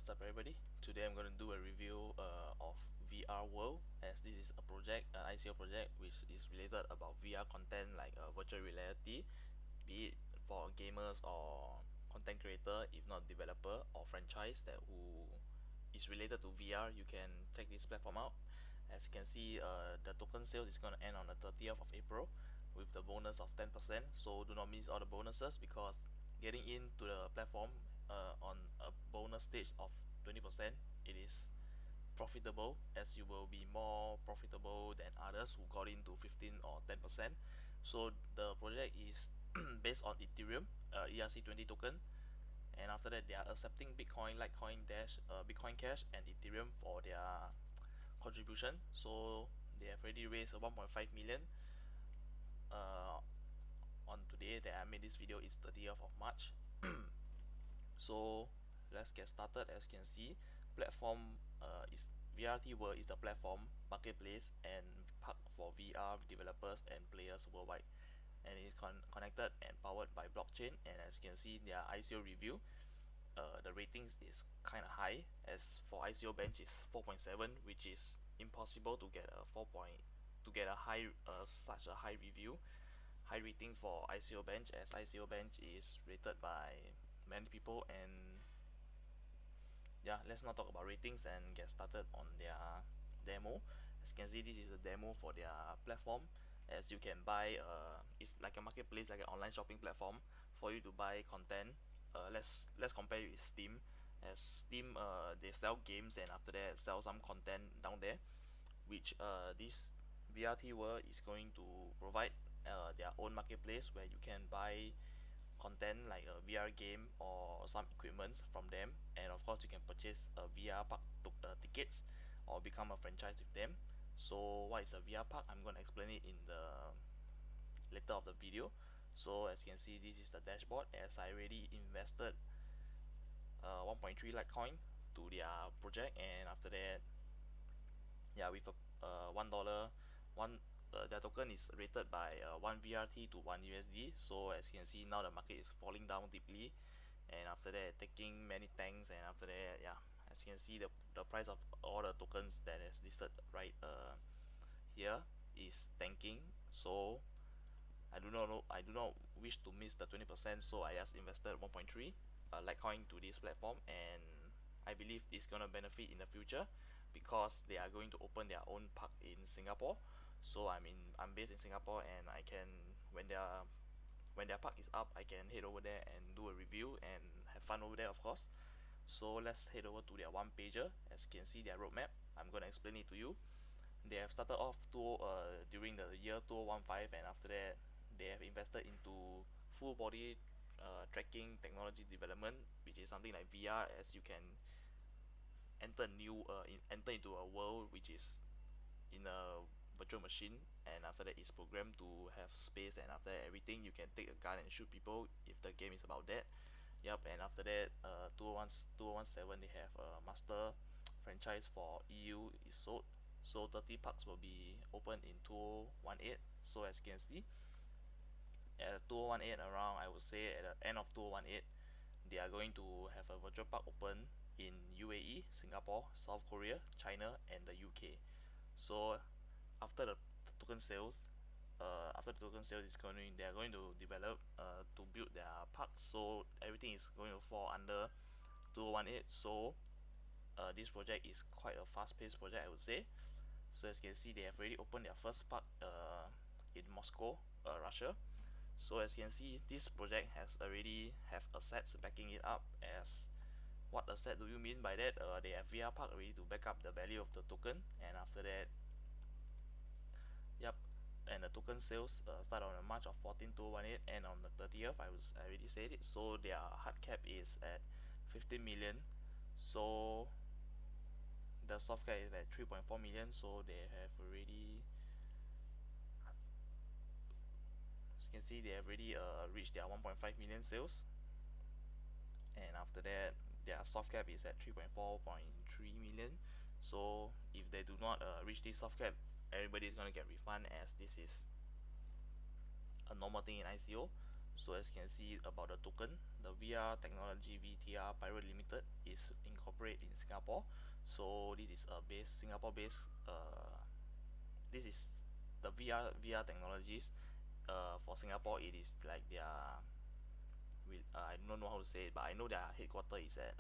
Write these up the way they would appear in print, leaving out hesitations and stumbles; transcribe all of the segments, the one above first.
What's up everybody? Today I'm going to do a review of VR World, as this is a project, an ICO project which is related about VR content like virtual reality, be it for gamers or content creator, if not developer or franchise that who is related to VR. You can check this platform out. As you can see, the token sale is going to end on the 30th of April with the bonus of 10%, so do not miss all the bonuses, because getting into the platform on a bonus stage of 20%, it is profitable, as you will be more profitable than others who got into 15 or 10%. So the project is based on Ethereum ERC20 token, and after that they are accepting Bitcoin, Litecoin, Dash, Bitcoin Cash and Ethereum for their contribution. So they have already raised 1.5 million. On today that I made this video is 30th of March. So let's get started. As you can see, platform is VRT World is the platform, marketplace and park for VR developers and players worldwide, and it is connected and powered by blockchain. And as you can see, their ICO review, the ratings is kind of high. As for ICO bench is 4.7, which is impossible to get a high such a high review, high rating for ICO bench, as ICO bench is rated by many people. And yeah, let's not talk about ratings and get started on their demo. As you can see, this is the demo for their platform. As you can buy, it's like a marketplace, like an online shopping platform for you to buy content. Let's compare it with Steam. As Steam, they sell games and after that sell some content down there, which this VRT World is going to provide their own marketplace where you can buy content like a VR game or some equipment from them, and of course you can purchase a VR park tickets or become a franchise with them. So what is a VR park? I'm going to explain it in the later of the video. So as you can see, this is the dashboard, as I already invested 1.3 Litecoin to their project, and after that, yeah, with a $1 one their token is rated by 1 VRT to 1 USD. So as you can see, now the market is falling down deeply, and after that taking many tanks, and after that, yeah, as you can see, the price of all the tokens that is listed right here is tanking. So I do not wish to miss the 20%, so I just invested 1.3 Litecoin to this platform, and I believe it's gonna benefit in the future because they are going to open their own park in Singapore. So I'm based in Singapore, and I can, when their park is up, I can head over there and do a review and have fun over there, of course. So let's head over to their one pager. As you can see, their roadmap, I'm gonna explain it to you. They have started off during the year 2015, and after that they have invested into full body tracking technology development, which is something like VR, as you can enter into a world which is in a virtual machine, and after that it's programmed to have space, and after that everything you can take a gun and shoot people if the game is about that. Yep. And after that, 2017 they have a master franchise for EU is sold, so 30 parks will be open in 2018. So as you can see, at 2018 around, I would say at the end of 2018, they are going to have a virtual park open in UAE, Singapore, South Korea, China and the UK. So after the token sales, they are going to develop to build their parks, so everything is going to fall under 2018. So this project is quite a fast-paced project, I would say. So as you can see, they have already opened their first park in Moscow, Russia. So as you can see, this project has already have assets backing it up. As what asset do you mean by that? They have VR park already to back up the value of the token, and after that, yep, and the token sales start on March of 14 2018 and on the 30th. I already said it. So their hard cap is at 15 million. So the soft cap is at 3.4 million. So they have already, as you can see, they have already reached their 1.5 million sales, and after that their soft cap is at 3.4.3 million. So if they do not reach this soft cap, everybody is going to get refund, as this is a normal thing in ICO. So as you can see about the token, the VR Technology VTR Pirate Limited is incorporated in Singapore. So this is a Singapore based this is the VR technologies. For Singapore it is like their I don't know how to say it, but I know their headquarters is at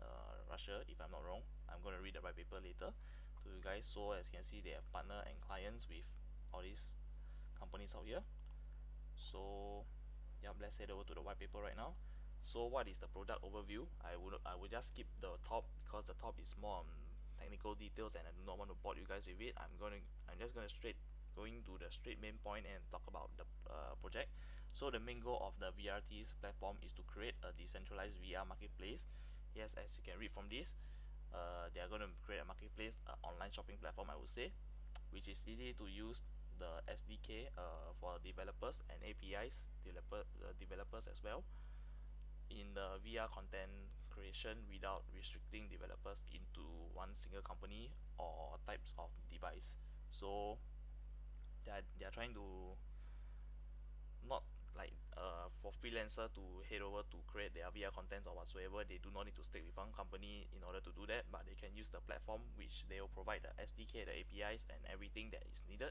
Russia, if I'm not wrong. I'm going to read the white paper later to you guys. So as you can see, they have partner and clients with all these companies out here. So yeah, let's head over to the white paper right now. So what is the product overview? I would just skip the top because the top is more on technical details and I do not want to bore you guys with it. I'm just gonna going to the straight main point and talk about the project. So the main goal of the VRT's platform is to create a decentralized VR marketplace. Yes, as you can read from this, they are going to create a marketplace, online shopping platform, I would say, which is easy to use. The SDK for developers and APIs developers as well in the VR content creation without restricting developers into one single company or types of device. So they are trying to not like for freelancer to head over to create their VR contents or whatsoever. They do not need to stick with one company in order to do that, but they can use the platform which they will provide the SDK, the APIs and everything that is needed.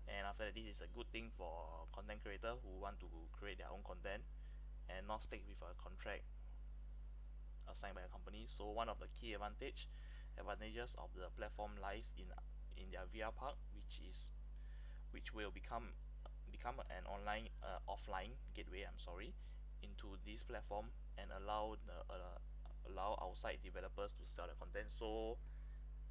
And after that, this is a good thing for content creator who want to create their own content and not stick with a contract assigned by a company. So one of the key advantages of the platform lies in their VR park, which will become an offline gateway, I'm sorry, into this platform and allow outside developers to sell the content. So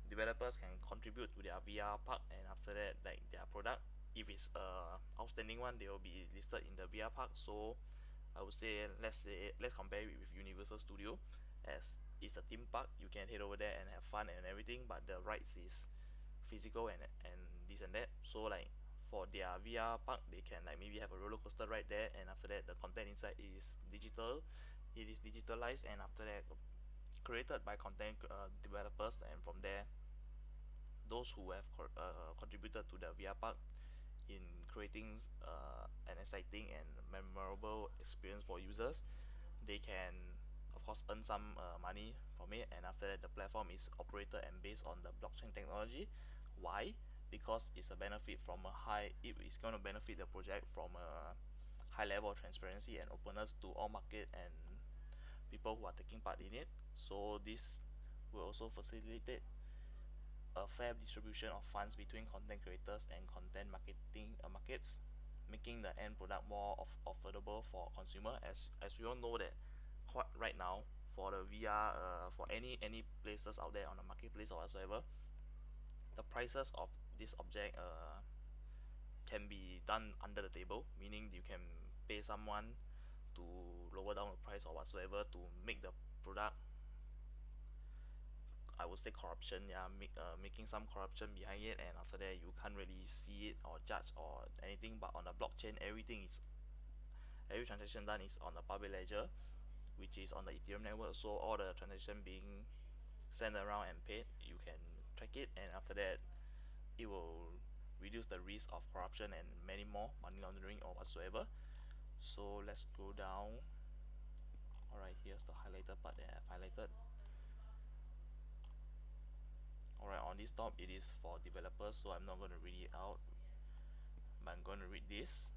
developers can contribute to their VR park, and after that, like their product, if it's a outstanding one, they will be listed in the VR park. So I would say let's compare it with Universal Studio, as it's a theme park. You can head over there and have fun and everything, but the rides is physical and this and that. So like for their VR park, they can like maybe have a roller coaster right there, and after that the content inside is digital. It is digitalized, and after that created by content developers, and from there those who have contributed to the VR park in creating an exciting and memorable experience for users, they can of course earn some money from it. And after that, the platform is operated and based on the blockchain technology. Why? Because it's a benefit from a high it is going to benefit the project from a high level of transparency and openness to all market and people who are taking part in it. So this will also facilitate a fair distribution of funds between content creators and content markets, making the end product more affordable for consumer. As we all know that right now, for the VR, for any places out there on the marketplace or whatsoever, the prices of this object can be done under the table, meaning you can pay someone to lower down the price or whatsoever to make the product, I would say corruption, yeah, making some corruption behind it, and after that you can't really see it or judge or anything. But on the blockchain, every transaction done is on the public ledger, which is on the Ethereum network. So all the transaction being sent around and paid, you can track it, and after that it will reduce the risk of corruption and many more, money laundering or whatsoever. So let's go down. Alright, here's the highlighted part that I've highlighted. Alright, on this top it is for developers, so I'm not going to read it out, but I'm going to read this,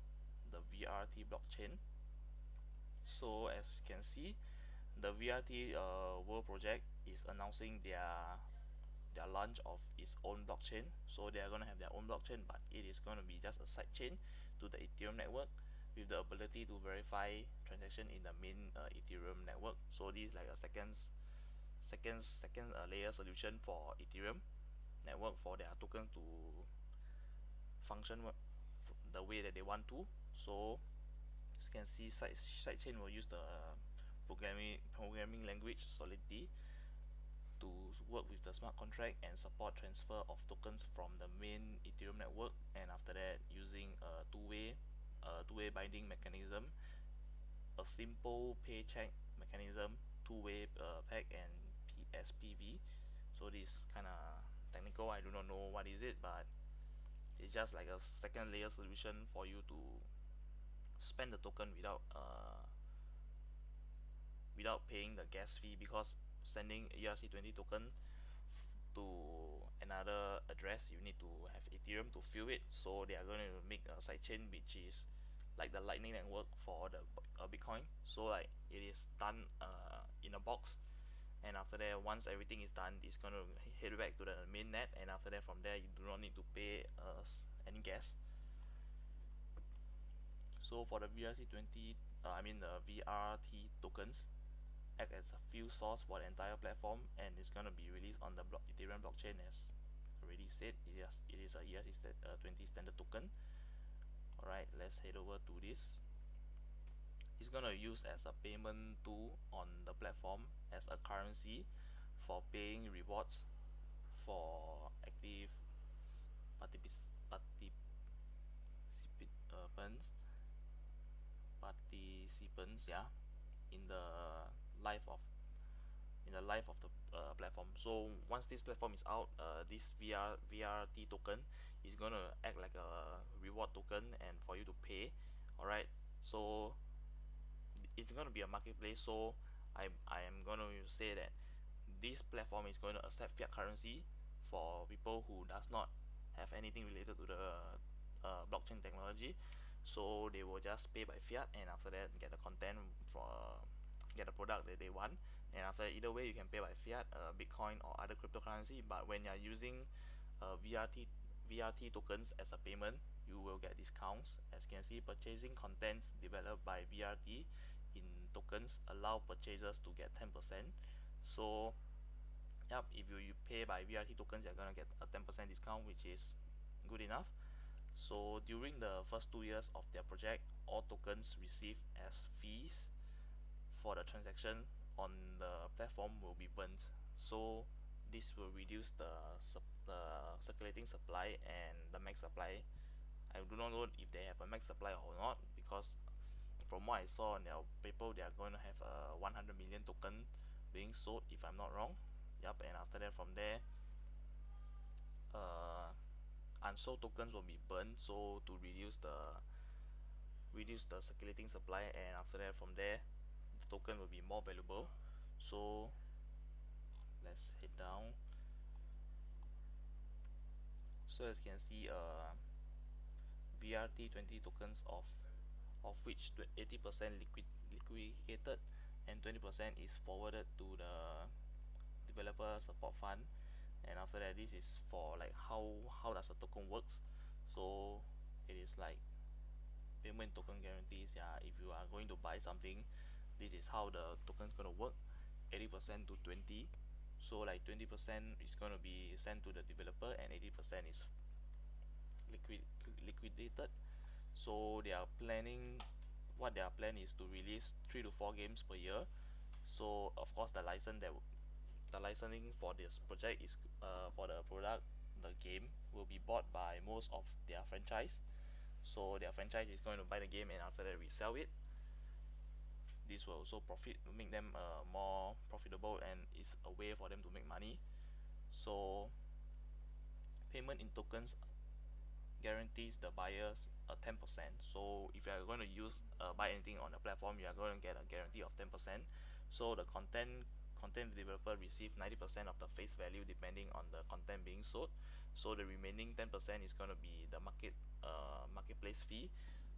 the VRT blockchain. So as you can see, the VRT World project is announcing their launch of its own blockchain. So they are going to have their own blockchain, but it is going to be just a side chain to the Ethereum network with the ability to verify transaction in the main Ethereum network. So this is like a second layer solution for Ethereum network for their token to function the way that they want to. So as you can see, sidechain will use the programming language Solidity to work with the smart contract and support transfer of tokens from the main Ethereum network, and after that using a two-way binding mechanism, a simple paycheck mechanism, two-way peg and SPV. So this kind of technical, I do not know what is it, but it's just like a second layer solution for you to spend the token without paying the gas fee, because sending ERC20 token to another address, you need to have Ethereum to fill it. So they are going to make a sidechain which is like the Lightning Network for the Bitcoin. So like it is done in a box, and after that, once everything is done, it's going to head back to the main net, and after that, from there you do not need to pay any gas. So for the VRC20, the VRT tokens act as a fuel source for the entire platform, and it's going to be released on the Ethereum blockchain. As already said, it is a ERC20 standard token. Alright, let's head over to this. It's going to use as a payment tool on the platform as a currency for paying rewards for active participants in the life of the platform. So once this platform is out, this VRT token is gonna act like a reward token and for you to pay. Alright, so it's gonna be a marketplace. So I am gonna say that this platform is going to accept fiat currency for people who does not have anything related to the blockchain technology. So they will just pay by fiat, and after that get the content for get the product that they want. And after either way, you can pay by fiat, Bitcoin or other cryptocurrency. But when you're using VRT tokens as a payment, you will get discounts. As you can see, purchasing contents developed by VRT in tokens allow purchasers to get 10%. So yep, if you pay by VRT tokens, you're gonna get a 10% discount, which is good enough. So during the first 2 years of their project, all tokens received as fees for the transaction on the platform will be burnt. So this will reduce the circulating supply and the max supply. I do not know if they have a max supply or not, because from what I saw on their paper, they are going to have a 100 million token being sold, if I'm not wrong. Yep, and after that, from there, unsold tokens will be burned, so to reduce the circulating supply, and after that, from there, the token will be more valuable. So let's head down. So as you can see, VRT20 tokens of which 80% liquidated and 20% is forwarded to the developer support fund. And after that, this is for like how does the token works. So it is like payment token guarantees. Yeah, if you are going to buy something, this is how the token is going to work. 80% to 20. So like 20% is going to be sent to the developer, and 80% is liquidated. So they are planning, what their plan is to release 3 to 4 games per year. So of course, the licensing for this project is for the product, the game will be bought by most of their franchise. So their franchise is going to buy the game, and after that resell it. This will also make them more profitable, and is a way for them to make money. So payment in tokens guarantees the buyers a 10%. So if you are going to buy anything on the platform, you are going to get a guarantee of 10%. So the content developer receive 90% of the face value depending on the content being sold. So the remaining 10% is going to be the marketplace fee.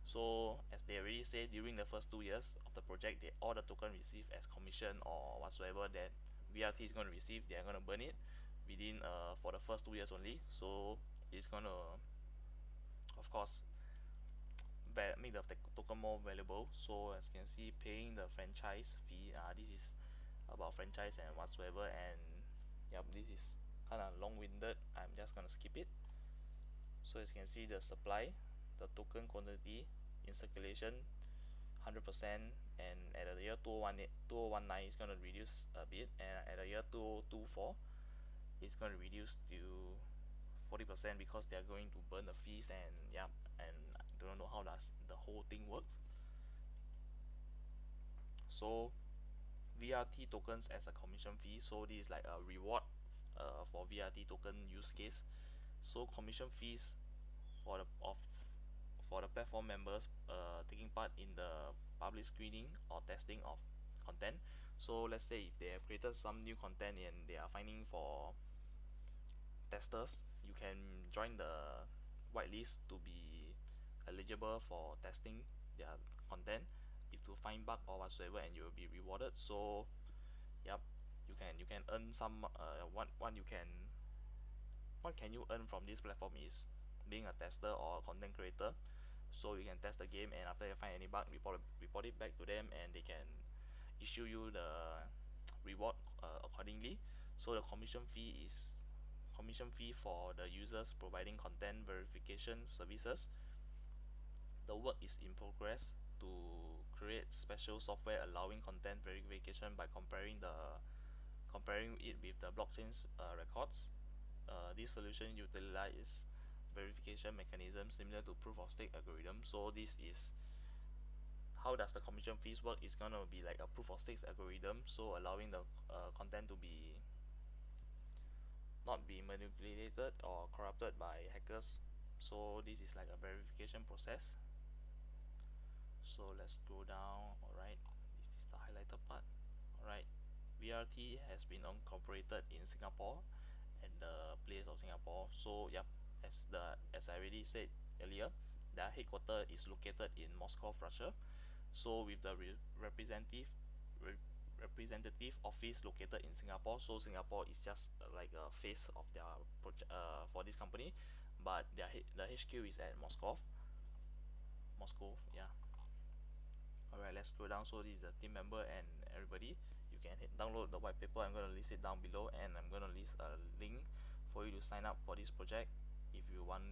So as they already said, during the first 2 years of the project, all the token received as commission or whatsoever that VRT is going to receive, they are going to burn it within for the first 2 years only. So it's going to, of course, make the token more valuable. So as you can see, paying the franchise fee, this is about franchise and whatsoever. And yep, this is kind of long-winded. I'm just gonna skip it. So as you can see, the supply, the token quantity in circulation, 100%, and at the year 2019 it's going to reduce a bit, and at the year 2024 it's going to reduce to 40% because they are going to burn the fees. And yeah, and I don't know how does the whole thing works. So VRT tokens as a commission fee, so this is like a reward for VRT token use case. So commission fees for the platform members taking part in the public screening or testing of content. So let's say if they have created some new content and they are finding for testers, you can join the whitelist to be eligible for testing their content if to find bug or whatsoever, and you will be rewarded. So yep, you can earn some what can you earn from this platform is being a tester or a content creator. So you can test the game, and after you find any bug, report it back to them, and they can issue you the reward accordingly. So the commission fee for the users providing content verification services. The work is in progress to create special software allowing content verification by comparing it with the blockchain's records. This solution utilizes verification mechanism similar to proof of stake algorithm. So this is how does the commission fees work. It's gonna be like a proof of stakes algorithm, so allowing the content to be not be manipulated or corrupted by hackers. So this is like a verification process. So let's go down. Alright, this is the highlighted part. Alright, VRT has been incorporated in Singapore and the place of Singapore. So yep, as I already said earlier, their headquarters is located in Moscow, Russia. So with the representative office located in Singapore, so Singapore is just like a face of their project for this company, but the HQ is at Moscow, yeah. Alright, let's scroll down. So this is the team member and everybody. You can download the white paper. I'm going to list it down below, and I'm going to list a link for you to sign up for this project if you are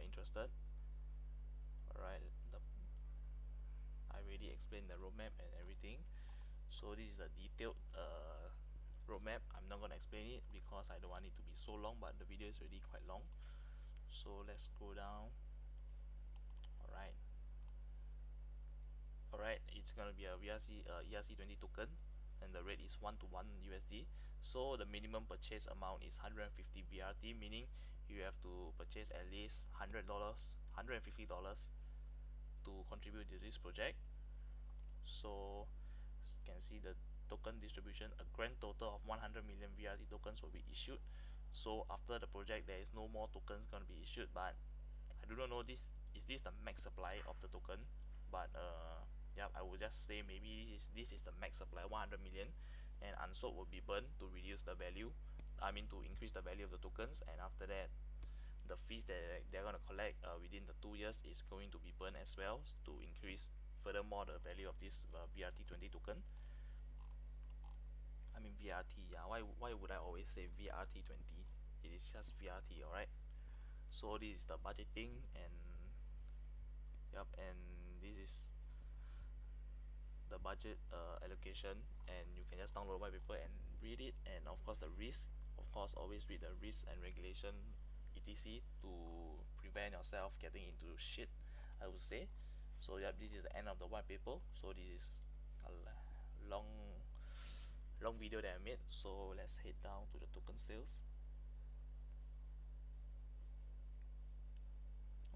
interested. Alright, I already explained the roadmap and everything. So this is the detailed roadmap. I'm not going to explain it because I don't want it to be so long, but the video is already quite long. So let's go down. Alright, it's gonna be a ERC20 token, and the rate is 1 to 1 USD. So the minimum purchase amount is 150 VRT, meaning you have to purchase at least $150 to contribute to this project. So you can see the token distribution. A grand total of 100 million VRT tokens will be issued. So after the project, there is no more tokens going to be issued, but I do not know this the max supply of the token. But yeah, I would just say maybe this is the max supply, 100 million, and unsold will be burned to reduce the value, to increase the value of the tokens. And after that, the fees that they're going to collect within the 2 years is going to be burned as well, to increase furthermore the value of this VRT20 token. VRT, yeah, why would I always say VRT20? It is just VRT. Alright, so this is the budgeting, and yep, and this is the budget allocation, and you can just download white paper and read it. And of course the risk, of course always read the risk and regulation etc to prevent yourself getting into shit, I would say. So yep, this is the end of the white paper. So this is a long video that I made. So let's head down to the token sales.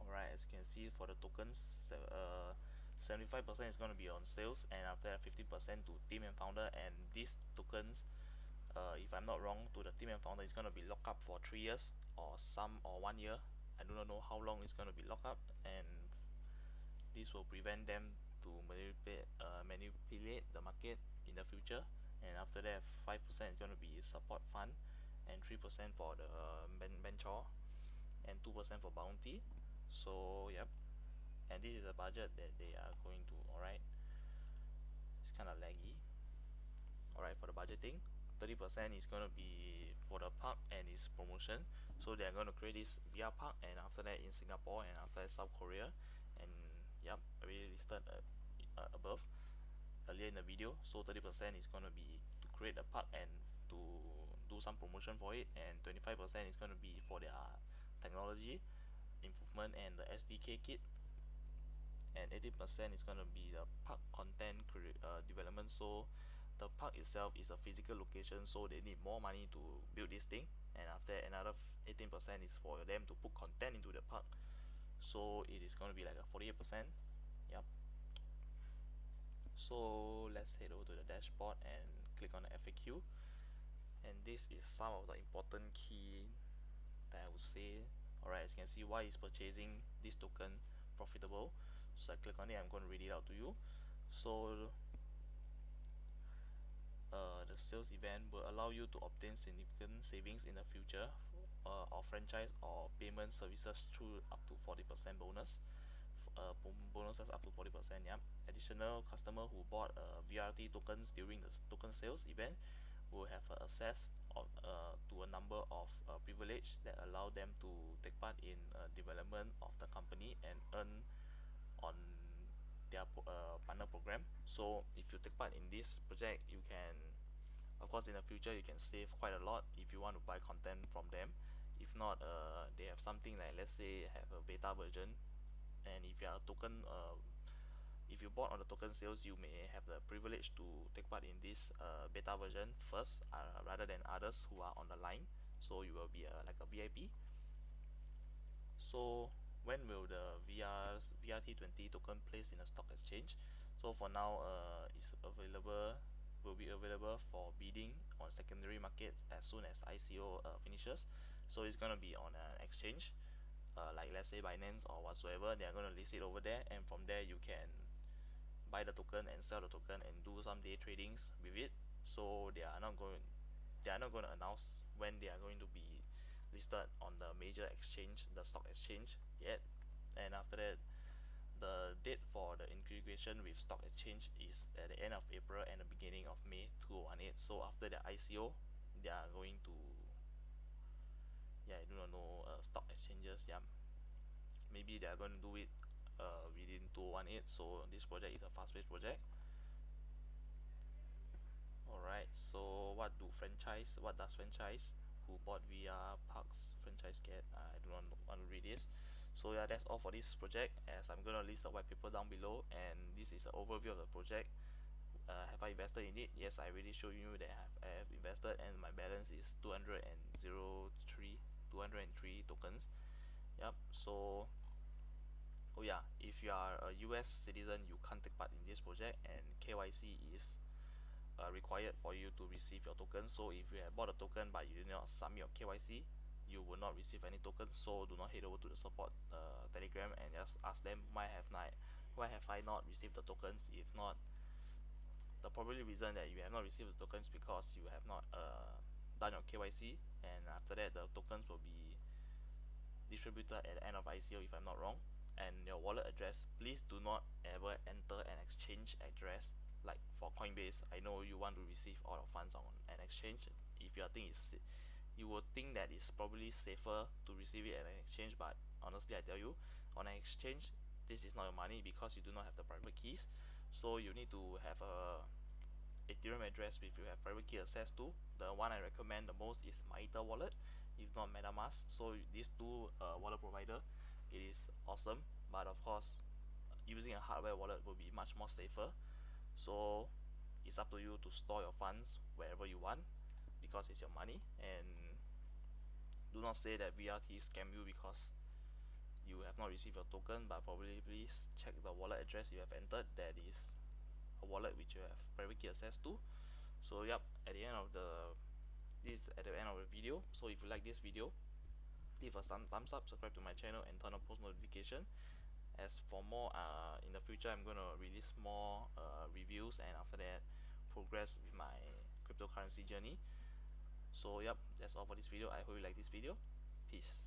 Alright, as you can see, for the tokens, 75% is going to be on sales, and after that 50% to team and founder. And these tokens, if I'm not wrong, to the team and founder is going to be locked up for 3 years or 1 year. I do not know how long it's going to be locked up, and this will prevent them to manipulate the market in the future. And after that, 5% is going to be support fund, and 3% for the venture, and 2% for bounty. So yep, and this is the budget that they are going to. Alright, it's kind of laggy. Alright, for the budgeting, 30% is going to be for the park and its promotion. So they are going to create this VR park, and after that in Singapore, and after that South Korea. And yep, I already listed above earlier in the video. So 30% is going to be to create a park and to do some promotion for it, and 25% is going to be for their technology improvement and the SDK kit, and 80% is going to be the park content development. So the park itself is a physical location, so they need more money to build this thing. And after that, another 18% is for them to put content into the park, so it is going to be like a 48%. Yep. So let's head over to the dashboard and click on the FAQ, and this is some of the important key that I would say. Alright, as you can see, why is purchasing this token profitable? So I click on it, I'm going to read it out to you. So the sales event will allow you to obtain significant savings in the future of franchise or payment services through up to 40% bonus. Bonuses up to 40%. Yeah. Additional customer who bought VRT tokens during the token sales event will have access to a number of privilege that allow them to take part in development of the company and earn on their partner program. So if you take part in this project, you can, of course, in the future you can save quite a lot if you want to buy content from them. If not, they have something like, let's say, have a beta version, and if you are a token if you bought on the token sales, you may have the privilege to take part in this beta version first, rather than others who are on the line. So you will be like a VIP. So when will the VRT20 token placed in a stock exchange? So for now, will be available for bidding on secondary markets as soon as ICO finishes. So it's gonna be on an exchange, like let's say Binance or whatsoever. They are gonna list it over there, and from there you can buy the token and sell the token and do some day tradings with it. So they are not going to announce when they are going to be listed on the major exchange, the stock exchange, yet. And after that, the date for the integration with stock exchange is at the end of April and the beginning of May 2018. So after the ICO, they are going to, yeah, I do not know, stock exchanges. Yeah, maybe they are going to do it within 2018. So this project is a fast-paced project. Alright, so what does franchise who bought VR Parks franchise get? I do not want to read this. So yeah, that's all for this project, as I'm gonna list the white paper down below, and this is an overview of the project. Have I invested in it? Yes, I already showed you that I have invested, and my balance is 203 tokens. Yep. So oh yeah, if you are a US citizen, you can't take part in this project, and KYC is required for you to receive your token. So if you have bought a token but you did not submit your KYC, you will not receive any tokens. So do not head over to the support Telegram and just ask them why have I not received the tokens. If not, the probably reason that you have not received the tokens because you have not done your KYC, and after that the tokens will be distributed at the end of ICO if I'm not wrong. And your wallet address, please do not ever enter an exchange address. Like for Coinbase, I know you want to receive all your funds on an exchange. If you think you would think that it's probably safer to receive it at an exchange, but honestly I tell you, on an exchange, this is not your money because you do not have the private keys. So you need to have a Ethereum address which you have private key access to. The one I recommend the most is MyEther wallet, if not MetaMask. So these two wallet provider, it is awesome, but of course using a hardware wallet will be much more safer. So it's up to you to store your funds wherever you want because it's your money. And do not say that VRT scam you because you have not received your token, but probably please check the wallet address you have entered. That is a wallet which you have private key access to. So yep, this is at the end of the video. So if you like this video, leave us some thumbs up, subscribe to my channel, and turn on post notification. As for more, in the future I'm gonna release more reviews, and after that progress with my cryptocurrency journey. So yep, that's all for this video. I hope you like this video. Peace.